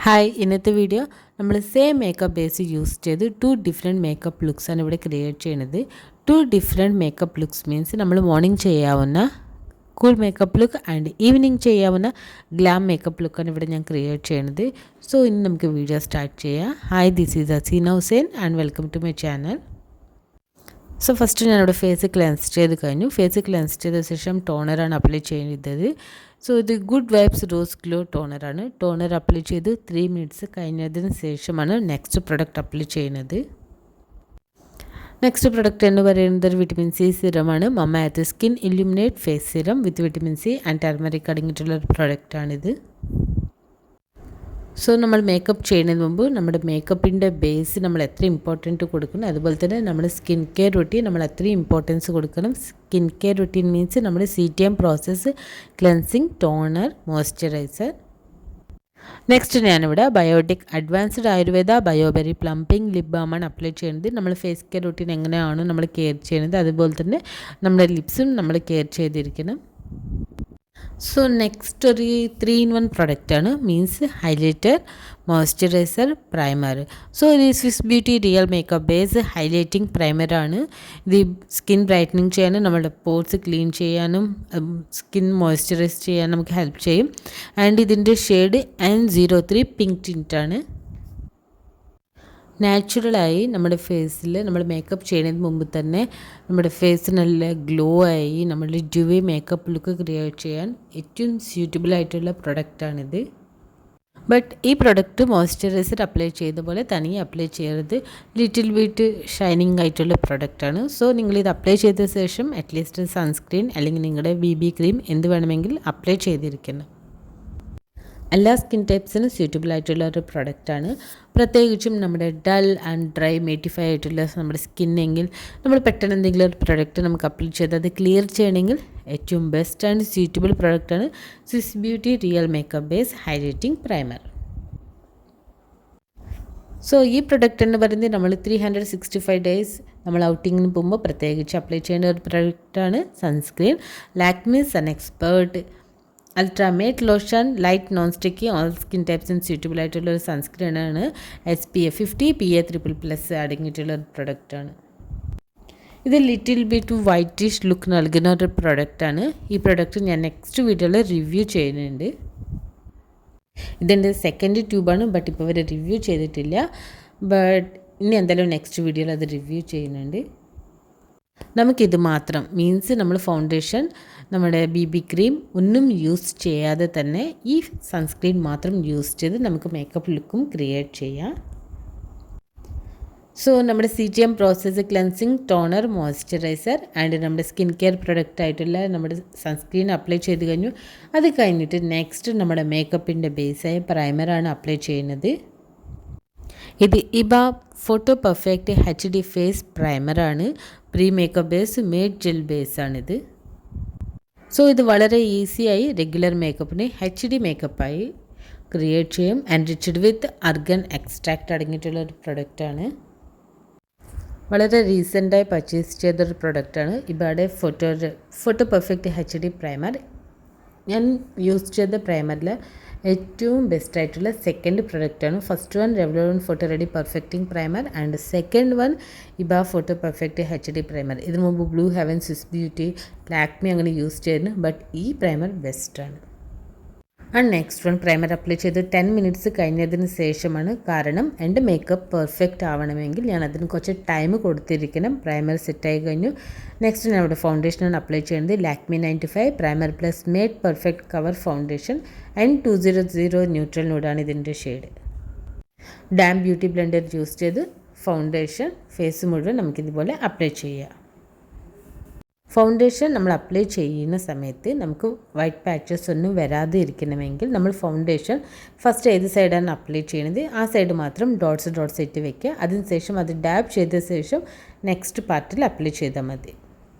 Hi, ഇന്നത്തെ video നമ്മൾ same makeup base use ചെയ്ത് 2 ഡിഫറെൻറ്റ് മേക്കപ്പ് ലുക്സ് ആണ് ഇവിടെ ക്രിയേറ്റ് ചെയ്യുന്നത്. 2 ഡിഫറെൻറ്റ് മേക്കപ്പ് ലുക്സ് മീൻസ് നമ്മൾ മോർണിംഗ് ചെയ്യാവുന്ന cool makeup look and evening ചെയ്യാവുന്ന ഗ്ലാം മേക്കപ്പ് ലുക്കാണ് ഇവിടെ ഞാൻ ക്രിയേറ്റ് ചെയ്യുന്നത്. സോ ഇനി നമുക്ക് വീഡിയോ സ്റ്റാർട്ട് ചെയ്യാം. Hi, this is Aseena Hussain and welcome to my channel. So first ഞാനിവിടെ ഫേസ് ക്ലെൻസ് ചെയ്ത് കഴിഞ്ഞു. ഫേസ് ക്ലെൻസ് ചെയ്ത ശേഷം ടോണറാണ് അപ്ലൈ ചെയ്തത്. സോ ഇത് ഗുഡ് വൈബ്സ് റോസ് ഗ്ലോ ടോണറാണ്. ടോണർ അപ്ലൈ ചെയ്ത് 3 മിനിറ്റ്സ് കഴിഞ്ഞതിന് ശേഷമാണ് നെക്സ്റ്റ് പ്രൊഡക്റ്റ് അപ്ലൈ ചെയ്യുന്നത്. നെക്സ്റ്റ് പ്രൊഡക്റ്റ് എന്ന് പറയുന്നത് ഒരു വിറ്റമിൻ സി സിറമാണ്. Mamaearth skin illuminate face serum with vitamin C and turmeric അടങ്ങിയിട്ടുള്ള ഒരു പ്രൊഡക്റ്റാണിത്. സോ നമ്മൾ മേക്കപ്പ് ചെയ്യുന്നതിന് മുമ്പ് നമ്മുടെ മേക്കപ്പിൻ്റെ ബേസ് നമ്മൾ എത്ര ഇമ്പോർട്ടൻറ്റ് കൊടുക്കണം, അതുപോലെ തന്നെ നമ്മുടെ സ്കിൻ കെയർ റുട്ടീൻ നമ്മൾ അത്രയും ഇമ്പോർട്ടൻസ് കൊടുക്കണം. സ്കിൻ കെയർ റുട്ടീൻ മീൻസ് നമ്മുടെ CTM process, cleansing, toner, moisturiser. Next ഞാനിവിടെ Biotique advanced Ayurveda bioberry plumping lip ബാമാണ് അപ്ലൈ ചെയ്യുന്നത്. നമ്മൾ ഫേസ് കെയർ റുട്ടീൻ എങ്ങനെയാണ് നമ്മൾ കെയർ ചെയ്യുന്നത് അതുപോലെ തന്നെ നമ്മുടെ ലിപ്സും നമ്മൾ കെയർ ചെയ്തിരിക്കണം. സോ നെക്സ്റ്റ് ഒരു 3-in-1 പ്രൊഡക്റ്റാണ്. Means highlighter, moisturiser, primer. So ഇത് Swiss Beauty real makeup base highlighting പ്രൈമറാണ്. ഇത് സ്കിൻ ബ്രൈറ്റനിങ് ചെയ്യാനും നമ്മുടെ പോർസ് ക്ലീൻ ചെയ്യാനും സ്കിൻ മോയ്സ്ചറൈസ് ചെയ്യാനും നമുക്ക് ഹെൽപ്പ് ചെയ്യും. ആൻഡ് ഇതിൻ്റെ ഷെയ്ഡ് N03 പിങ്ക് ടിൻറ്റാണ്. നാച്ചുറലായി നമ്മുടെ ഫേസിൽ നമ്മൾ മേക്കപ്പ് ചെയ്യുന്നതിന് മുമ്പ് തന്നെ നമ്മുടെ ഫേസ് നല്ല ഗ്ലോ ആയി നമ്മുടെ ഡ്യൂവി മേക്കപ്പ് ലുക്ക് ക്രിയേറ്റ് ചെയ്യാൻ ഏറ്റവും സ്യൂട്ടബിൾ ആയിട്ടുള്ള പ്രൊഡക്റ്റാണിത്. ബട്ട് ഈ പ്രൊഡക്റ്റ് മോയ്സ്ചറൈസർ അപ്ലൈ ചെയ്ത പോലെ തനിയെ അപ്ലൈ ചെയ്യരുത്. ലിറ്റിൽ ബിറ്റ് ഷൈനിങ് ആയിട്ടുള്ള പ്രൊഡക്റ്റാണ്. സോ നിങ്ങളിത് അപ്ലൈ ചെയ്ത ശേഷം അറ്റ്ലീസ്റ്റ് സൺസ്ക്രീൻ അല്ലെങ്കിൽ നിങ്ങളുടെ BB ക്രീം എന്ത് വേണമെങ്കിൽ അപ്ലൈ ചെയ്തിരിക്കണം. എല്ലാ സ്കിൻ ടൈപ്സിനും സ്യൂട്ടബിൾ ആയിട്ടുള്ള ഒരു പ്രൊഡക്റ്റാണ്. പ്രത്യേകിച്ചും നമ്മുടെ ഡൾ ആൻഡ് ഡ്രൈ മേറ്റിഫൈ ആയിട്ടുള്ള നമ്മുടെ സ്കിന്നെങ്കിൽ നമ്മൾ പെട്ടെന്ന് എന്തെങ്കിലും ഒരു പ്രൊഡക്റ്റ് നമുക്ക് അപ്ലൈ ചെയ്ത് അത് ക്ലിയർ ചെയ്യണമെങ്കിൽ ഏറ്റവും ബെസ്റ്റ് ആൻഡ് സ്യൂട്ടബിൾ പ്രൊഡക്റ്റാണ് Swiss Beauty real makeup base highlighting primer. So ഈ പ്രൊഡക്റ്റ് എന്ന് പറയുന്നത് നമ്മൾ 365 ഡേയ്സ് നമ്മൾ ഔട്ടിങ്ങിന് പോകുമ്പോൾ പ്രത്യേകിച്ച് അപ്ലൈ ചെയ്യേണ്ട ഒരു പ്രൊഡക്റ്റാണ്. Sunscreen Lakme sun expert ultra matte lotion light non sticky all skin ടൈപ്സിന് സ്യൂട്ടബിൾ ആയിട്ടുള്ള ഒരു സൺസ്ക്രീനാണ്. SPF 50 PA++ അടങ്ങിയിട്ടുള്ള ഒരു പ്രൊഡക്റ്റാണ്. ഇത് ലിറ്റിൽ ബിറ്റ് വൈറ്റിഷ് ലുക്ക് നൽകുന്ന ഒരു പ്രൊഡക്റ്റാണ്. ഈ പ്രൊഡക്റ്റ് ഞാൻ നെക്സ്റ്റ് വീഡിയോയിൽ റിവ്യൂ ചെയ്യുന്നുണ്ട്. ഇതെൻ്റെ സെക്കൻഡ് ട്യൂബാണ്, ബട്ട് ഇപ്പോൾ വരെ റിവ്യൂ ചെയ്തിട്ടില്ല. ബട്ട് ഇനി എന്തായാലും നെക്സ്റ്റ് വീഡിയോയിൽ അത് റിവ്യൂ ചെയ്യുന്നുണ്ട്. നമുക്കിത് മാത്രം മീൻസ് നമ്മൾ ഫൗണ്ടേഷൻ, നമ്മുടെ BB ക്രീം ഒന്നും യൂസ് ചെയ്യാതെ തന്നെ ഈ സൺസ്ക്രീൻ മാത്രം യൂസ് ചെയ്ത് നമുക്ക് മേക്കപ്പ് ലുക്കും ക്രിയേറ്റ് ചെയ്യാം. സോ നമ്മുടെ CTM process cleansing, toner, moisturiser and നമ്മുടെ സ്കിൻ കെയർ പ്രൊഡക്റ്റ് ആയിട്ടുള്ള നമ്മുടെ സൺസ്ക്രീൻ അപ്ലൈ ചെയ്ത് കഴിഞ്ഞു. അത് കഴിഞ്ഞിട്ട് നെക്സ്റ്റ് നമ്മുടെ മേക്കപ്പിൻ്റെ ബേസായ പ്രൈമറാണ് അപ്ലൈ ചെയ്യുന്നത്. ഇത് Iba photo perfect HD face പ്രൈമറാണ്. Pre makeup base matte gel ബേസാണിത്. സോ ഇത് വളരെ ഈസിയായി റെഗുലർ മേക്കപ്പിന് HD മേക്കപ്പായി ക്രിയേറ്റ് ചെയ്യും. എൻറിച്ച്ഡ് വിത്ത് അർഗൻ എക്സ്ട്രാക്റ്റ് അടങ്ങിയിട്ടുള്ള ഒരു പ്രൊഡക്റ്റാണ്. വളരെ റീസെൻ്റായി പർച്ചേസ് ചെയ്തൊരു പ്രൊഡക്റ്റാണ് ഇബയുടെ ഫോട്ടോ പെർഫെക്റ്റ് HD പ്രൈമർ. ഞാൻ യൂസ് ചെയ്ത പ്രൈമറിൽ ഏറ്റവും ബെസ്റ്റായിട്ടുള്ള സെക്കൻഡ് പ്രൊഡക്റ്റാണ്. First one Revlon photo ready perfecting primer and second one Iba photo perfect HD primer. ഇതിനു മുമ്പ് Blue heaven, Swiss Beauty, Lakme അങ്ങനെ യൂസ് ചെയ്യുന്നു. ബട്ട് ഈ പ്രൈമർ ബെസ്റ്റാണ്. And next one primer apply ചെയ്ത് 10 മിനിറ്റ്സ് കഴിഞ്ഞതിന് ശേഷമാണ്. കാരണം എൻ്റെ മേക്കപ്പ് പെർഫെക്റ്റ് ആവണമെങ്കിൽ ഞാൻ അതിന് കുറച്ച് ടൈം കൊടുത്തിരിക്കണം. പ്രൈമർ സെറ്റായി കഴിഞ്ഞു. നെക്സ്റ്റ് ഞാൻ ഇവിടെ ഫൗണ്ടേഷനാണ് അപ്ലൈ ചെയ്യുന്നത്. Lakme 95 primer plus matte perfect cover foundation N200 neutral നൂഡാണ് ഇതിൻ്റെ shade. Damp beauty blender use ചെയ്ത് ഫൗണ്ടേഷൻ ഫേസ് മുഴുവൻ നമുക്കിതുപോലെ അപ്ലൈ ചെയ്യാം. ഫൗണ്ടേഷൻ നമ്മൾ അപ്ലൈ ചെയ്യുന്ന സമയത്ത് നമുക്ക് വൈറ്റ് പാച്ചസ് ഒന്നും വരാതെ ഇരിക്കണമെങ്കിൽ നമ്മൾ ഫൗണ്ടേഷൻ ഫസ്റ്റ് ഏത് സൈഡാണ് അപ്ലൈ ചെയ്യുന്നത് ആ സൈഡ് മാത്രം ഡോട്ട്സ് ഇട്ട് വെക്കുക. അതിനുശേഷം അത് ഡാബ് ചെയ്ത ശേഷം നെക്സ്റ്റ് പാർട്ടിൽ അപ്ലൈ ചെയ്താൽ മതി.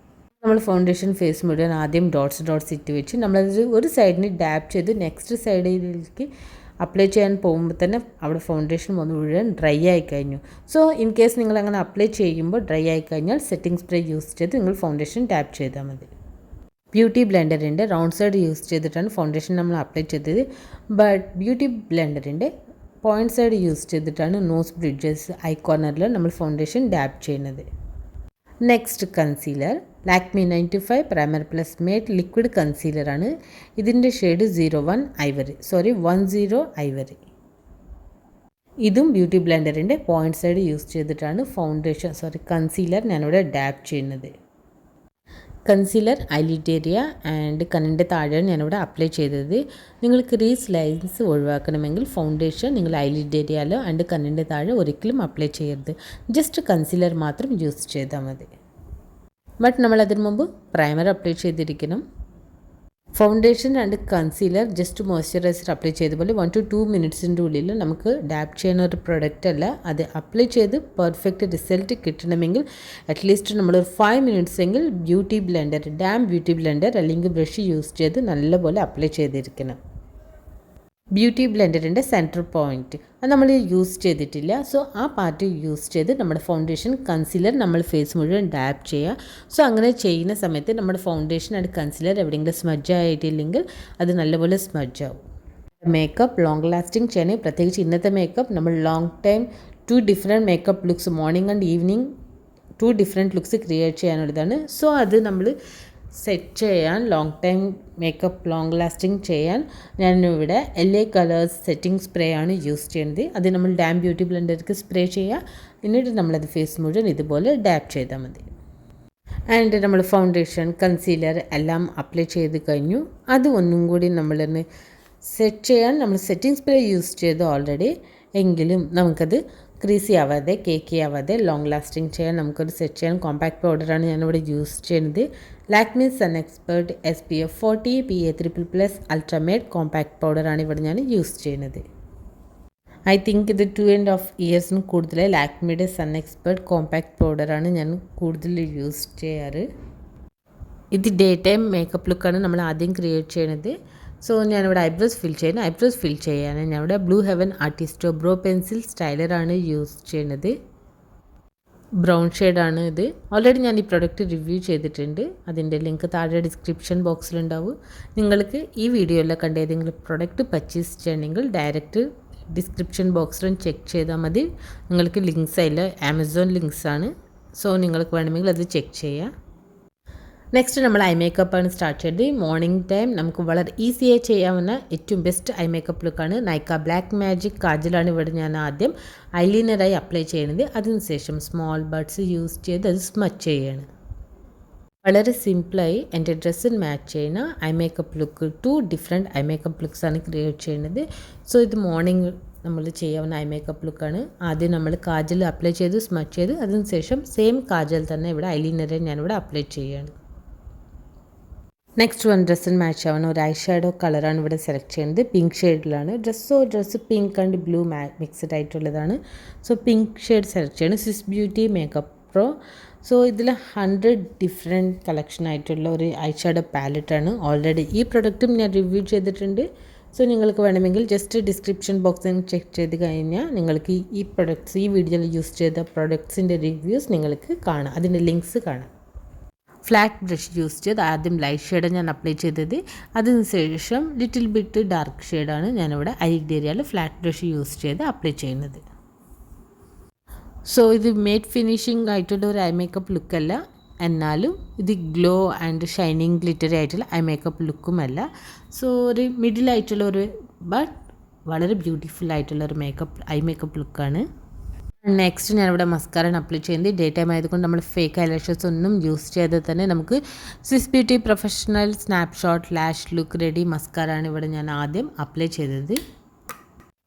നമ്മൾ ഫൗണ്ടേഷൻ ഫേസ് മുഴുവൻ ആദ്യം ഡോട്ട്സ് ഇട്ട് വെച്ച് നമ്മളത് ഒരു സൈഡിന് ഡാബ് ചെയ്ത് നെക്സ്റ്റ് സൈഡിലേക്ക് അപ്ലൈ ചെയ്യാൻ പോകുമ്പോൾ തന്നെ അവിടെ ഫൗണ്ടേഷൻ മുഴുവൻ ഡ്രൈ ആയി കഴിഞ്ഞു. സോ ഇൻ കേസ് നിങ്ങൾ അങ്ങനെ അപ്ലൈ ചെയ്യുമ്പോൾ ഡ്രൈ ആയി കഴിഞ്ഞാൽ സെറ്റിംഗ് സ്പ്രേ യൂസ് ചെയ്ത് നിങ്ങൾ ഫൗണ്ടേഷൻ ടാപ്പ് ചെയ്താൽ മതി. ബ്യൂട്ടി ബ്ലെൻഡറിൻ്റെ റൗണ്ട് സൈഡ് യൂസ് ചെയ്തിട്ടാണ് ഫൗണ്ടേഷൻ നമ്മൾ അപ്ലൈ ചെയ്തത്. ബട്ട് ബ്യൂട്ടി ബ്ലെൻഡറിൻ്റെ പോയിൻറ്റ് സൈഡ് യൂസ് ചെയ്തിട്ടാണ് നോസ് ബ്രിഡ്ജസ് ഐ കോർണറിൽ നമ്മൾ ഫൗണ്ടേഷൻ ഡാബ് ചെയ്യുന്നത്. Next concealer Lakme 95 primer plus matte liquid കൺസീലറാണ്. ഇതിൻ്റെ ഷെയ്ഡ് 10 ഐവറി. ഇതും ബ്യൂട്ടി ബ്ലെൻഡറിൻ്റെ പോയിൻറ്റ് സൈഡ് യൂസ് ചെയ്തിട്ടാണ് കൺസീലർ ഞാനിവിടെ ഡാബ് ചെയ്യുന്നത്. കൺസീലർ ഐലിഡ് ഏരിയ ആൻഡ് കണ്ണിൻ്റെ താഴെയാണ് ഞാനിവിടെ അപ്ലൈ ചെയ്തത്. നിങ്ങൾ ക്രീസ് ലൈൻസ് ഒഴിവാക്കണമെങ്കിൽ ഫൗണ്ടേഷൻ നിങ്ങൾ ഐലിഡ് ഏരിയയിലോ ആൻഡ് കണ്ണിൻ്റെ താഴെ ഒരിക്കലും അപ്ലൈ ചെയ്യരുത്. ജസ്റ്റ് കൺസീലർ മാത്രം യൂസ് ചെയ്താൽ മതി. ബട്ട് നമ്മൾ അതിന് മുമ്പ് പ്രൈമർ അപ്ലൈ ചെയ്തിരിക്കണം. Foundation and concealer just moisturiser apply ചെയ്ത പോലെ 1 to 2 മിനിറ്റ്സിൻ്റെ ഉള്ളിൽ നമുക്ക് ഡാബ് ചെയ്യുന്ന ഒരു പ്രൊഡക്റ്റ് അല്ല. അത് അപ്ലൈ ചെയ്ത് പെർഫെക്റ്റ് റിസൾട്ട് കിട്ടണമെങ്കിൽ അറ്റ്ലീസ്റ്റ് നമ്മളൊരു 5 മിനിറ്റ്സ് എങ്കിൽ ബ്യൂട്ടി ബ്ലെൻഡർ അല്ലെങ്കിൽ ബ്രഷ് യൂസ് ചെയ്ത് നല്ലപോലെ അപ്ലൈ ചെയ്തിരിക്കണം. ബ്യൂട്ടി ബ്ലെൻഡറിൻ്റെ സെൻറ്റർ പോയിൻറ്റ് അത് നമ്മൾ യൂസ് ചെയ്തിട്ടില്ല. സോ ആ പാർട്ട് യൂസ് ചെയ്ത് നമ്മുടെ ഫൗണ്ടേഷൻ കൺസീലർ നമ്മൾ ഫേസ് മുഴുവൻ ഡാബ് ചെയ്യുക. സോ അങ്ങനെ ചെയ്യുന്ന സമയത്ത് നമ്മുടെ ഫൗണ്ടേഷൻ ആൻഡ് കൺസീലർ എവിടെയെങ്കിലും സ്മഡ്ജ് ആയിട്ടില്ലെങ്കിൽ അത് നല്ലപോലെ സ്മഡ്ജ് ആവും. മേക്കപ്പ് ലോങ് ലാസ്റ്റിംഗ് ചെയ്യാൻ, പ്രത്യേകിച്ച് ഇന്നത്തെ മേക്കപ്പ് നമ്മൾ long time 2 different makeup looks morning and evening 2 different looks create ചെയ്യാനുള്ളതാണ്. സോ അത് നമ്മൾ സെറ്റ് ചെയ്യാൻ long time makeup long lasting ചെയ്യാൻ ഞാനിവിടെ LA കളേഴ്സ് സെറ്റിംഗ് സ്പ്രേ ആണ് യൂസ് ചെയ്യുന്നത്. അത് നമ്മൾ ബ്യൂട്ടി ബ്ലെൻഡർക്ക് സ്പ്രേ ചെയ്യുക. എന്നിട്ട് നമ്മളത് ഫേസ് മുഴുവൻ ഇതുപോലെ ഡാബ് ചെയ്താൽ മതി. ആൻഡ് നമ്മൾ ഫൗണ്ടേഷൻ കൺസീലർ എല്ലാം അപ്ലൈ ചെയ്ത് കഴിഞ്ഞു. അത് ഒന്നും കൂടി നമ്മളൊന്ന് സെറ്റ് ചെയ്യാൻ നമ്മൾ സെറ്റിംഗ് സ്പ്രേ യൂസ് ചെയ്തു ഓൾറെഡി. എങ്കിലും നമുക്കത് ക്രീസി ആവാതെ കേക്കി ആവാതെ ലോങ് ലാസ്റ്റിംഗ് ചെയ്യാൻ നമുക്കൊരു സെറ്റ് ചെയ്യാൻ കോമ്പാക്ട് പൗഡറാണ് ഞാനിവിടെ യൂസ് ചെയ്യുന്നത്. Lakme sun expert SPF 40 PA++ ultra matte compact പൗഡറാണ് ഇവിടെ ഞാൻ യൂസ് ചെയ്യുന്നത്. ഐ തിങ്ക് ഇത് 2.5 ഇയേഴ്സിന് കൂടുതൽ ലാക്മിയുടെ സൺ എക്സ്പേർട്ട് കോമ്പാക്ട് പൗഡറാണ് ഞാൻ കൂടുതൽ യൂസ് ചെയ്യാറ്. ഇത് ഡേ ടൈം മേക്കപ്പ് ലുക്കാണ് നമ്മൾ ആദ്യം ക്രിയേറ്റ് ചെയ്യണത്. സോ ഞാനിവിടെ ഐബ്രോസ് ഫിൽ ചെയ്യാൻ ഞാനിവിടെ Blue Heaven Artisto brow pencil സ്റ്റൈലറാണ് യൂസ് ചെയ്യുന്നത്. ബ്രൗൺ ഷെയ്ഡാണ് ഇത്. ഓൾറെഡി ഞാൻ ഈ പ്രൊഡക്റ്റ് റിവ്യൂ ചെയ്തിട്ടുണ്ട്. അതിൻ്റെ ലിങ്ക് താഴെ ഡിസ്ക്രിപ്ഷൻ ബോക്സിലുണ്ടാവും. നിങ്ങൾക്ക് ഈ വീഡിയോയിൽ കണ്ട ഏതെങ്കിലും പ്രൊഡക്റ്റ് പർച്ചേസ് ചെയ്യണമെങ്കിൽ ഡയറക്റ്റ് ഡിസ്ക്രിപ്ഷൻ ബോക്സിലും ചെക്ക് ചെയ്താൽ മതി. നിങ്ങൾക്ക് ലിങ്ക്സ് അതിൽ ആമസോൺ ലിങ്ക്സാണ്. സോ നിങ്ങൾക്ക് വേണമെങ്കിൽ അത് ചെക്ക് ചെയ്യാം. നെക്സ്റ്റ് നമ്മൾ ഐ മേക്കപ്പാണ് സ്റ്റാർട്ട് ചെയ്തത്. മോർണിംഗ് ടൈം നമുക്ക് വളരെ ഈസിയായി ചെയ്യാവുന്ന ഏറ്റവും ബെസ്റ്റ് ഐ മേക്കപ്പ് ലുക്കാണ്. നൈക്ക ബ്ലാക്ക് മാജിക് കാജലാണ് ഇവിടെ ഞാൻ ആദ്യം ഐലൈനറായി അപ്ലൈ ചെയ്യുന്നത്. അതിനുശേഷം സ്മോൾ ബഡ്സ് യൂസ് ചെയ്ത് അത് സ്മച്ച് ചെയ്യാണ്. വളരെ സിമ്പിളായി എൻ്റെ ഡ്രസ്സിന് മാച്ച് ചെയ്യുന്ന eye makeup look 2 different eye makeup ലുക്സാണ് ക്രിയേറ്റ് ചെയ്യുന്നത്. സോ ഇത് മോർണിംഗ് നമ്മൾ ചെയ്യാവുന്ന ഐ മേക്കപ്പ് ലുക്കാണ്. ആദ്യം നമ്മൾ കാജൽ അപ്ലൈ ചെയ്ത് സ്മച്ച് ചെയ്ത് അതിനുശേഷം സെയിം കാജൽ തന്നെ ഇവിടെ ഐലൈനറെ ഞാനിവിടെ അപ്ലൈ ചെയ്യുകയാണ്. നെക്സ്റ്റ് വൺ ഡ്രസ്സിന് മാച്ച് ആവുന്ന ഒരു ഐഷാഡോ കളറാണ് ഇവിടെ സെലക്ട് ചെയ്യുന്നത്. പിങ്ക് ഷെയ്ഡിലാണ് dress pink and blue mixed ആയിട്ടുള്ളതാണ്. സോ പിങ്ക് ഷെയ്ഡ് സെലക്ട് ചെയ്യണം. Swiss beauty makeup pro. So ഇതിൽ 100 ഡിഫറെൻറ്റ് കളക്ഷൻ ആയിട്ടുള്ള ഒരു ഐഷാഡോ പാലറ്റാണ്. ഓൾറെഡി ഈ പ്രൊഡക്റ്റും ഞാൻ റിവ്യൂ ചെയ്തിട്ടുണ്ട്. സോ നിങ്ങൾക്ക് വേണമെങ്കിൽ ജസ്റ്റ് ഡിസ്ക്രിപ്ഷൻ ബോക്സിൽ ചെക്ക് ചെയ്ത് കഴിഞ്ഞാൽ നിങ്ങൾക്ക് ഈ വീഡിയോയിൽ യൂസ് ചെയ്ത പ്രൊഡക്ട്സിൻ്റെ റിവ്യൂസ് നിങ്ങൾക്ക് കാണാം, അതിൻ്റെ ലിങ്ക്സ് കാണാം. ഫ്ലാറ്റ് ബ്രഷ് യൂസ് ചെയ്ത് ആദ്യം ലൈറ്റ് ഷെയ്ഡാണ് ഞാൻ അപ്ലൈ ചെയ്തത്. അതിനുശേഷം ലിറ്റിൽ ബിറ്റ് ഡാർക്ക് ഷെയ്ഡാണ് ഞാനിവിടെ ഐലിഡ് ഏരിയയിൽ ഫ്ലാറ്റ് ബ്രഷ് യൂസ് ചെയ്ത് അപ്ലൈ ചെയ്യുന്നത്. സോ ഇത് മേറ്റ് ഫിനിഷിംഗ് ആയിട്ടുള്ള ഒരു ഐ മേക്കപ്പ് ലുക്കല്ല, എന്നാലും ഇത് ഗ്ലോ ആൻഡ് ഷൈനിങ് ഗ്ലിറ്ററി ആയിട്ടുള്ള ഐ മേക്കപ്പ് ലുക്കുമല്ല. സോ ഒരു മിഡിലായിട്ടുള്ള ബട്ട് വളരെ ബ്യൂട്ടിഫുൾ ആയിട്ടുള്ള ഒരു ഐ മേക്കപ്പ് ലുക്കാണ്. നെക്സ്റ്റ് ഞാനിവിടെ മസ്കാരയാണ് അപ്ലൈ ചെയ്യുന്നത്. ഡേ ടൈം ആയതുകൊണ്ട് നമ്മൾ ഫേക്ക് ഐലാഷസ് ഒന്നും യൂസ് ചെയ്ത് തന്നെ നമുക്ക് Swiss Beauty professional snapshot lash look ready മസ്കാരയാണ് ഇവിടെ ഞാൻ ആദ്യം അപ്ലൈ ചെയ്തത്.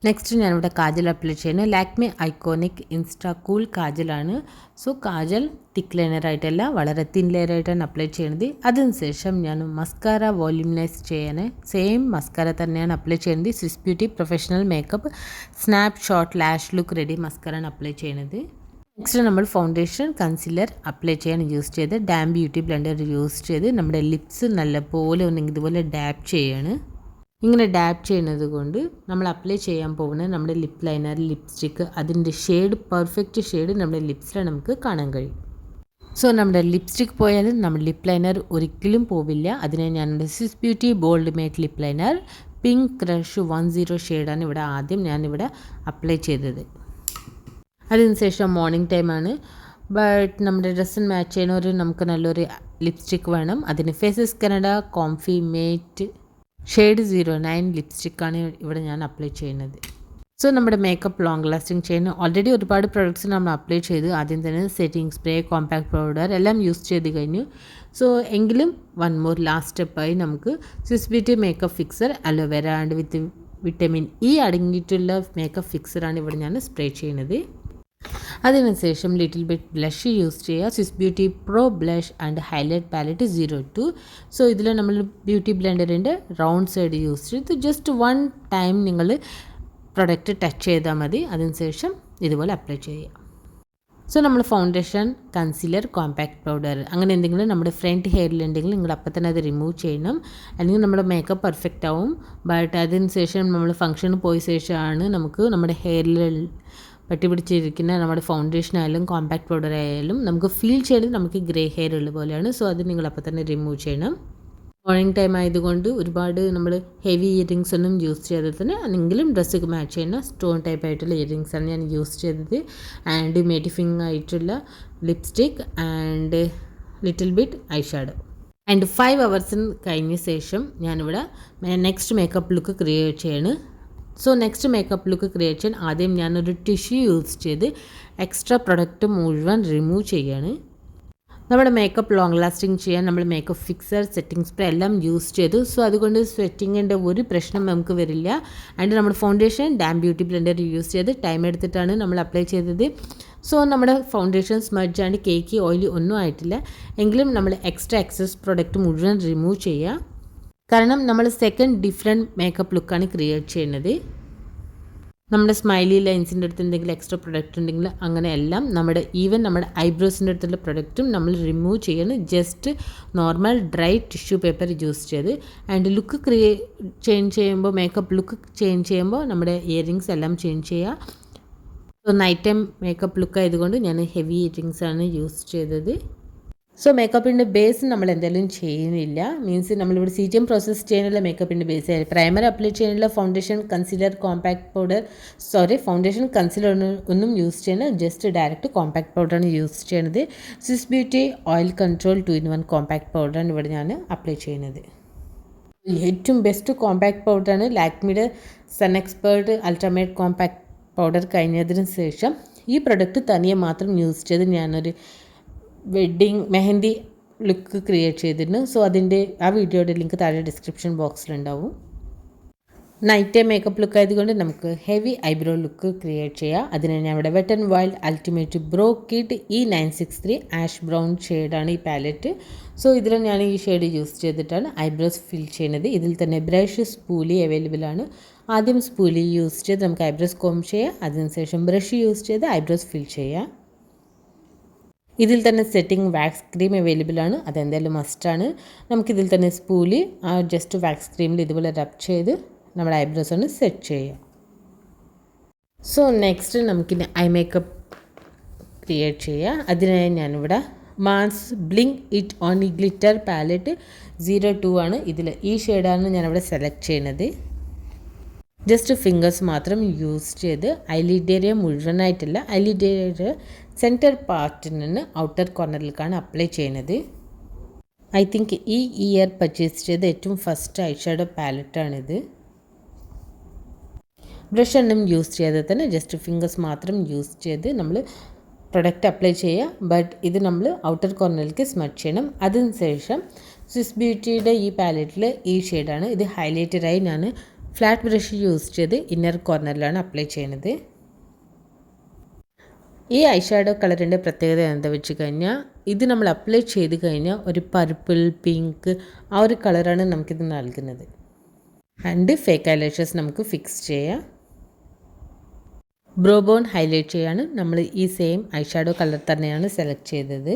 നെക്സ്റ്റ് ഞാനിവിടെ കാജൽ അപ്ലൈ ചെയ്യുന്നത് ലാക്മെ ഐക്കോണിക് ഇൻസ്റ്റാ കൂൾ കാജലാണ്. സോ കാജൽ തിക്ക് ലൈനറായിട്ടല്ല വളരെ തിൻ ലെയറായിട്ടാണ് അപ്ലൈ ചെയ്യുന്നത്. അതിനുശേഷം ഞാൻ മസ്കാര വോല്യൂമിനൈസ് ചെയ്യാൻ സെയിം മസ്കാര തന്നെയാണ് അപ്ലൈ ചെയ്യുന്നത്. Swiss Beauty professional makeup snapshot lash look ready മസ്കാരയാണ് അപ്ലൈ ചെയ്യുന്നത്. നെക്സ്റ്റ് നമ്മൾ ഫൗണ്ടേഷൻ കൺസീലർ അപ്ലൈ ചെയ്യാൻ യൂസ് ചെയ്ത് ബ്യൂട്ടി ബ്ലെൻഡർ യൂസ് ചെയ്ത് നമ്മുടെ ലിപ്സ് നല്ലപോലെ ഒന്നെങ്കിൽ ഇതുപോലെ ഡാബ് ചെയ്യാണ്. ഇങ്ങനെ ഡാബ് ചെയ്യുന്നത് കൊണ്ട് നമ്മൾ അപ്ലൈ ചെയ്യാൻ പോകുന്നത് നമ്മുടെ ലിപ്പ് ലൈനർ ലിപ്സ്റ്റിക്ക് അതിൻ്റെ പെർഫെക്റ്റ് ഷെയ്ഡ് നമ്മുടെ ലിപ്സിൽ നമുക്ക് കാണാൻ കഴിയും. സോ നമ്മുടെ ലിപ്സ്റ്റിക്ക് പോയാലും നമ്മുടെ ലിപ്പ് ലൈനർ ഒരിക്കലും പോവില്ല. അതിനെ ഞാനുണ്ട് Swiss beauty bold mate lip liner pink crush 10 ഷെയ്ഡാണ് ഇവിടെ ആദ്യം ഞാനിവിടെ അപ്ലൈ ചെയ്തത്. അതിനുശേഷം മോർണിംഗ് ടൈമാണ്, ബട്ട് നമ്മുടെ ഡ്രസ്സിന് മാച്ച് ചെയ്യുന്ന നമുക്ക് നല്ലൊരു ലിപ്സ്റ്റിക്ക് വേണം. അതിന് Faces Canada comfy matte shade 09 ലിപ്സ്റ്റിക്കാണ് ഇവിടെ ഞാൻ അപ്ലൈ ചെയ്യുന്നത്. സോ നമ്മുടെ മേക്കപ്പ് ലോങ് ലാസ്റ്റിംഗ് ചെയ്യുന്ന ഓൾറെഡി ഒരുപാട് പ്രൊഡക്ട്സ് നമ്മൾ അപ്ലൈ ചെയ്തു. ആദ്യം തന്നെ സെറ്റിംഗ് സ്പ്രേ, കോമ്പാക്ട് പൗഡർ എല്ലാം യൂസ് ചെയ്ത് കഴിഞ്ഞു. സോ എങ്കിലും വൺ മോർ ലാസ്റ്റ് സ്റ്റെപ്പായി നമുക്ക് Swiss beauty makeup fixer aloe vera and with vitamin E അടങ്ങിയിട്ടുള്ള മേക്കപ്പ് ഫിക്സറാണ് ഇവിടെ ഞാൻ സ്പ്രേ ചെയ്യുന്നത്. അതിനുശേഷം ലിറ്റിൽ ബിറ്റ് ബ്ലഷ് യൂസ് ചെയ്യുക. Swiss beauty pro blush and highlight palette 02. So ഇതിൽ നമ്മൾ ബ്യൂട്ടി ബ്ലെൻഡറിൻ്റെ റൗണ്ട് സൈഡ് യൂസ് ചെയ്ത് ജസ്റ്റ് വൺ ടൈം നിങ്ങൾ പ്രൊഡക്റ്റ് ടച്ച് ചെയ്താൽ മതി. അതിനുശേഷം ഇതുപോലെ അപ്ലൈ ചെയ്യുക. സോ നമ്മൾ ഫൗണ്ടേഷൻ, കൺസീലർ, കോമ്പാക്ട് പൗഡർ അങ്ങനെ എന്തെങ്കിലും നമ്മുടെ ഫ്രണ്ട് ഹെയറിലുണ്ടെങ്കിൽ നിങ്ങൾ അപ്പം തന്നെ അത് റിമൂവ് ചെയ്യണം. അല്ലെങ്കിൽ നമ്മുടെ മേക്കപ്പ് പെർഫെക്റ്റ് ആവും. ബട്ട് അതിനുശേഷം നമ്മൾ ഫംഗ്ഷന് പോയ ശേഷമാണ് നമുക്ക് നമ്മുടെ ഹെയറിൽ പറ്റി പിടിച്ചിരിക്കുന്ന നമ്മുടെ ഫൗണ്ടേഷൻ ആയാലും കോമ്പാക്ട് പൗഡർ ആയാലും നമുക്ക് ഫീൽ ചെയ്യുന്നത് നമുക്ക് ഗ്രേ ഹെയർ ഉള്ള പോലെയാണ്. സോ അത് നിങ്ങൾ അപ്പം തന്നെ റിമൂവ് ചെയ്യണം. മോർണിംഗ് ടൈം ആയതുകൊണ്ട് ഒരുപാട് നമ്മൾ ഹെവി ഇയറിങ്സ് ഒന്നും യൂസ് ചെയ്തത് തന്നെ എങ്കിലും ഡ്രസ്സൊക്കെ മാച്ച് ചെയ്യുന്ന സ്റ്റോൺ ടൈപ്പ് ആയിട്ടുള്ള ഇയറിങ്സാണ് ഞാൻ യൂസ് ചെയ്തത്. ആൻഡ് മേറ്റിഫിങ് ആയിട്ടുള്ള lipstick and little bit eyeshadow. And 5 hours കഴിഞ്ഞ ശേഷം ഞാനിവിടെ നെക്സ്റ്റ് മേക്കപ്പ് ലുക്ക് ക്രിയേറ്റ് ചെയ്യാണ്. So next makeup look create ചെയ്യാൻ ആദ്യം ഞാനൊരു ടിഷ്യൂ യൂസ് ചെയ്ത് എക്സ്ട്രാ പ്രൊഡക്റ്റ് മുഴുവൻ റിമൂവ് ചെയ്യാണ്. നമ്മുടെ മേക്കപ്പ് ലോങ് ലാസ്റ്റിംഗ് ചെയ്യാൻ നമ്മൾ മേക്കപ്പ് ഫിക്സർ, സെറ്റിംഗ് സ്പ്രേ എല്ലാം യൂസ് ചെയ്തു. സോ അതുകൊണ്ട് സ്വെറ്റിങ്ങിൻ്റെ ഒരു പ്രശ്നം നമുക്ക് വരില്ല. ആൻഡ് നമ്മുടെ foundation dam beauty blender use ചെയ്ത് ടൈം എടുത്തിട്ടാണ് നമ്മൾ അപ്ലൈ ചെയ്തത്. സോ നമ്മുടെ foundation smudge and cake oily ഒന്നും ആയിട്ടില്ല. എങ്കിലും നമ്മൾ എക്സ്ട്രാ എക്സസ് പ്രൊഡക്റ്റ് മുഴുവൻ റിമൂവ് ചെയ്യുക. കാരണം നമ്മൾ സെക്കൻഡ് ഡിഫറെൻറ്റ് മേക്കപ്പ് ലുക്കാണ് ക്രിയേറ്റ് ചെയ്യുന്നത്. നമ്മുടെ സ്മൈലി ലൈൻസിൻ്റെ അടുത്ത് എന്തെങ്കിലും എക്സ്ട്രാ പ്രൊഡക്റ്റ് ഉണ്ടെങ്കിൽ അങ്ങനെയെല്ലാം നമ്മുടെ ഐബ്രോസിൻ്റെ അടുത്തുള്ള പ്രൊഡക്റ്റും നമ്മൾ റിമൂവ് ചെയ്യണം. Just normal dry tissue paper use ചെയ്ത്. ആൻഡ് ലുക്ക് ചേഞ്ച് ചെയ്യുമ്പോൾ മേക്കപ്പ് ലുക്ക് ചേഞ്ച് ചെയ്യുമ്പോൾ നമ്മുടെ ഇയറിങ്സ് എല്ലാം ചേഞ്ച് ചെയ്യുക. So night time makeup look ആയതുകൊണ്ട് ഞാൻ ഹെവി ഇയറിങ്സാണ് യൂസ് ചെയ്തത്. സോ മേക്കപ്പിൻ്റെ ബേസ് നമ്മൾ എന്തായാലും ചെയ്യുന്നില്ല. മീൻസ് നമ്മളിവിടെ CTM പ്രോസസ്സ് ചെയ്യാനുള്ള മേക്കപ്പിൻ്റെ ബേസ് പ്രൈമർ അപ്ലൈ ചെയ്യാനുള്ള foundation, concealer, compact powder foundation concealer ഒന്നും യൂസ് ചെയ്യുന്നത്, ജസ്റ്റ് ഡയറക്റ്റ് കോമ്പാക്ട് പൗഡറാണ് യൂസ് ചെയ്യുന്നത്. Swiss beauty oil control 2-in-1 compact പൗഡറാണ് ഇവിടെ ഞാൻ അപ്ലൈ ചെയ്യുന്നത്. ഏറ്റവും ബെസ്റ്റ് കോമ്പാക്ട് പൗഡറാണ് ലാക്മിയുടെ sun expert ultra matte compact powder. കഴിഞ്ഞതിന് ശേഷം ഈ പ്രൊഡക്റ്റ് തനിയെ മാത്രം യൂസ് ചെയ്ത് ഞാനൊരു വെഡ്ഡിങ് മെഹന്തി ലുക്ക് ക്രിയേറ്റ് ചെയ്തിരുന്നു. സോ അതിൻ്റെ ആ വീഡിയോയുടെ ലിങ്ക് താഴെ ഡിസ്ക്രിപ്ഷൻ ബോക്സിലുണ്ടാവും. നൈറ്റ് ടൈം മേക്കപ്പ് ലുക്ക് ആയതുകൊണ്ട് നമുക്ക് ഹെവി ഐബ്രോ ലുക്ക് ക്രിയേറ്റ് ചെയ്യാം. അതിന് ഞാൻ ഇവിടെ wet and wild ultimate brow kit E963 ash brown ഷെയ്ഡാണ് ഈ പാലറ്റ്. സോ ഇതിൽ ഞാൻ ഈ ഷെയ്ഡ് യൂസ് ചെയ്തിട്ടാണ് ഐബ്രോസ് ഫിൽ ചെയ്യുന്നത്. ഇതിൽ തന്നെ ബ്രഷ്, സ്പൂലി അവൈലബിൾ ആണ്. ആദ്യം സ്പൂലി യൂസ് ചെയ്ത് നമുക്ക് ഐബ്രോസ് കോം ചെയ്യാം. അതിനുശേഷം ബ്രഷ് യൂസ് ചെയ്ത് ഐബ്രോസ് ഫിൽ ചെയ്യാം. ഇതിൽ തന്നെ സെറ്റിംഗ് വാക്സ് ക്രീം അവൈലബിൾ ആണ്. അതെന്തായാലും മസ്റ്റാണ്. നമുക്കിതിൽ തന്നെ സ്പൂലി ജസ്റ്റ് വാക്സ് ക്രീമിൽ ഇതുപോലെ റബ് ചെയ്ത് നമ്മുടെ ഐബ്രോസ് ഒന്ന് സെറ്റ് ചെയ്യാം. സോ നെക്സ്റ്റ് നമുക്കിനി ഐ മേക്കപ്പ് ക്രിയേറ്റ് ചെയ്യാം. അതിനായി ഞാനിവിടെ മാസ് ബ്ലിങ്ക് ഇറ്റ് ഓൺ ഈ ഗ്ലിറ്റർ പാലറ്റ് 02 ആണ്. ഇതിൽ ഈ ഷെയ്ഡാണ് ഞാനിവിടെ സെലക്ട് ചെയ്യുന്നത്. ജസ്റ്റ് ഫിംഗേഴ്സ് മാത്രം യൂസ് ചെയ്ത് ഐലിഡ് ഏരിയ മുഴുവനായിട്ടില്ല, ഐലിഡ് ഏരിയ സെൻറ്റർ പാർട്ടിൽ നിന്ന് ഔട്ടർ കോർണറിലേക്കാണ് അപ്ലൈ ചെയ്യുന്നത്. ഐ തിങ്ക് ഈ ഇയർ പർച്ചേസ് ചെയ്ത ഏറ്റവും ഫസ്റ്റ് ഐഷാഡോ പാലറ്റാണിത്. ബ്രഷ് ഒന്നും യൂസ് ചെയ്ത് തന്നെ ജസ്റ്റ് ഫിംഗേഴ്സ് മാത്രം യൂസ് ചെയ്ത് നമ്മൾ പ്രൊഡക്റ്റ് അപ്ലൈ ചെയ്യുക. ബട്ട് ഇത് നമ്മൾ ഔട്ടർ കോർണറിലേക്ക് സ്മച്ച് ചെയ്യണം. അതിനുശേഷം സ്വിസ് ബ്യൂട്ടിയുടെ ഈ പാലറ്റിൽ ഈ ഷെയ്ഡാണ്. ഇത് ഹൈലൈറ്ററായി ഞാൻ ഫ്ലാറ്റ് ബ്രഷ് യൂസ് ചെയ്ത് ഇന്നർ കോർണറിലാണ് അപ്ലൈ ചെയ്യുന്നത്. ഈ ഐഷാഡോ കളറിൻ്റെ പ്രത്യേകത എന്താ വെച്ച് കഴിഞ്ഞാൽ ഇത് നമ്മൾ അപ്ലൈ ചെയ്ത് കഴിഞ്ഞാൽ ഒരു പർപ്പിൾ, പിങ്ക് ആ ഒരു കളറാണ് നമുക്കിത് നൽകുന്നത്. ആൻഡ് ഫേക്ക് ഐലാഷസ് നമുക്ക് ഫിക്സ് ചെയ്യാം. ബ്രോ ബോൺ ഹൈലൈറ്റ് ചെയ്യാണ് നമ്മൾ ഈ സെയിം ഐഷാഡോ കളർ തന്നെയാണ് സെലക്ട് ചെയ്തത്.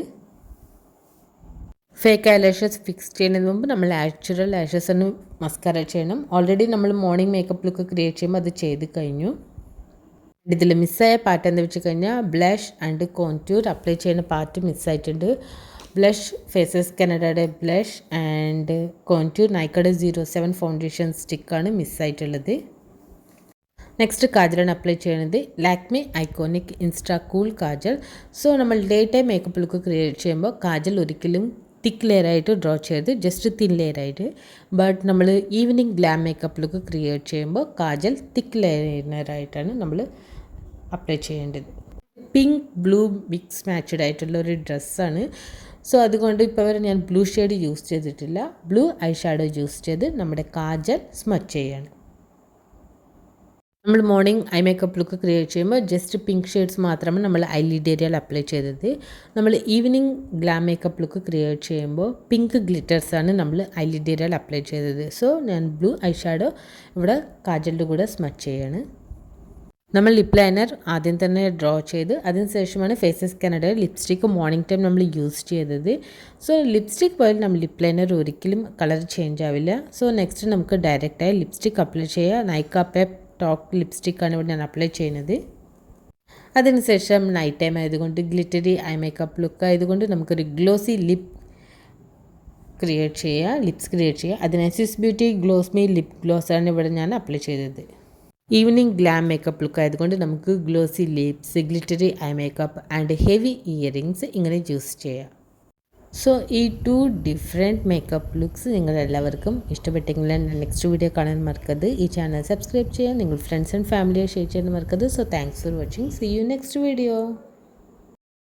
ഫേക്ക് ഐലാഷസ് ഫിക്സ് ചെയ്യുന്നതിന് മുമ്പ് നമ്മൾ നാച്ചുറൽ ലാഷസ് ഒന്ന് മസ്കാര ചെയ്യണം. ഓൾറെഡി നമ്മൾ മോർണിംഗ് മേക്കപ്പ് ലുക്ക് ക്രിയേറ്റ് ചെയ്യുമ്പോൾ അത് ചെയ്ത് കഴിഞ്ഞു. ഇതിൽ മിസ്സായ പാർട്ട് എന്താ വെച്ച് കഴിഞ്ഞാൽ ബ്ലഷ് ആൻഡ് കോൺട്യൂർ അപ്ലൈ ചെയ്യുന്ന പാർട്ട് മിസ്സായിട്ടുണ്ട്. ബ്ലഷ് ഫേസസ് കനഡയുടെ ബ്ലഷ് ആൻഡ് കോൺടൂർ നൈക്കയുടെ 07 ഫൗണ്ടേഷൻ സ്റ്റിക്കാണ് മിസ്സായിട്ടുള്ളത്. നെക്സ്റ്റ് കാജലാണ് അപ്ലൈ ചെയ്യുന്നത്. Lakme iconic insta cool kajal. So നമ്മൾ day time makeup look create ചെയ്യുമ്പോൾ കാജൽ ഒരിക്കലും തിക്ക് ലെയറായിട്ട് ഡ്രോ ചെയ്ത് ജസ്റ്റ് തിൻ ലെയറായിട്ട്. ബട്ട് നമ്മൾ evening glam makeup look create ചെയ്യുമ്പോൾ കാജൽ തിക്ക് ലെയറായിട്ടാണ് നമ്മൾ അപ്ലൈ ചെയ്യേണ്ടത്. പിങ്ക് ബ്ലൂ മിക്സ് മാച്ച്ഡ് ആയിട്ടുള്ള ഒരു ഡ്രസ്സാണ്. സോ അതുകൊണ്ട് ഇപ്പോൾ വരെ ഞാൻ ബ്ലൂ ഷെയ്ഡ് യൂസ് ചെയ്തിട്ടില്ല. ബ്ലൂ ഐ ഷാഡോ യൂസ് ചെയ്ത് നമ്മുടെ കാജൽ സ്മച്ച് ചെയ്യാണ്. നമ്മൾ morning I makeup look create ചെയ്യുമ്പോൾ ജസ്റ്റ് പിങ്ക് ഷെയ്ഡ്സ് മാത്രമാണ് നമ്മൾ ഐലിഡ് ഏരിയയിൽ അപ്ലൈ ചെയ്തത്. നമ്മൾ evening glam makeup look create ചെയ്യുമ്പോൾ പിങ്ക് ഗ്ലിറ്റേഴ്സാണ് നമ്മൾ ഐലിഡ് ഏരിയയിൽ അപ്ലൈ ചെയ്തത്. സോ ഞാൻ ബ്ലൂ ഐ ഷാഡോ ഇവിടെ കാജലിൻ്റെ കൂടെ സ്മച്ച് ചെയ്യാണ്. നമ്മൾ ലിപ് ലൈനർ ആദ്യം തന്നെ ഡ്രോ ചെയ്ത് അതിനുശേഷമാണ് ഫേസസ് കനഡയുടെ ലിപ്സ്റ്റിക്ക് മോർണിംഗ് ടൈം നമ്മൾ യൂസ് ചെയ്തത്. സോ ലിപ്സ്റ്റിക് പോലെ നമ്മൾ ലിപ് ലൈനർ ഒരിക്കലും കളർ ചേഞ്ച് ആവില്ല. സോ നെക്സ്റ്റ് നമുക്ക് ഡയറക്റ്റായി ലിപ്സ്റ്റിക്ക് അപ്ലൈ ചെയ്യുക. നൈക്ക പെപ്പ് ടോക്ക് ലിപ്സ്റ്റിക്കാണ് ഇവിടെ ഞാൻ അപ്ലൈ ചെയ്യുന്നത്. അതിനുശേഷം നൈറ്റ് ടൈം ആയതുകൊണ്ട് ഗ്ലിറ്ററി ഐ മേക്കപ്പ് ലുക്ക് ആയതുകൊണ്ട് നമുക്കൊരു ഗ്ലോസി ലിപ്സ് ക്രിയേറ്റ് ചെയ്യുക. അതിന് Swiss Beauty gloss me lip ഗ്ലോസാണ് ഇവിടെ ഞാൻ അപ്ലൈ ചെയ്തത്. ഈവനിങ് ഗ്ലാം മേക്കപ്പ് ലുക്ക് ആയതുകൊണ്ട് നമുക്ക് glossy lips, glittery eye makeup and heavy earrings ഇങ്ങനെ യൂസ് ചെയ്യാം. സോ ഈ 2 ഡിഫറെൻറ്റ് മേക്കപ്പ് ലുക്സ് നിങ്ങളെല്ലാവർക്കും ഇഷ്ടപ്പെട്ടെങ്കിൽ നെക്സ്റ്റ് വീഡിയോ കാണാൻ മറക്കരുത്. ഈ ചാനൽ സബ്സ്ക്രൈബ് ചെയ്യാൻ നിങ്ങൾ ഫ്രണ്ട്സ് ആൻഡ് ഫാമിലിയെ ഷെയർ ചെയ്യാൻ മറക്കരുത്. So thanks for watching. See you next video.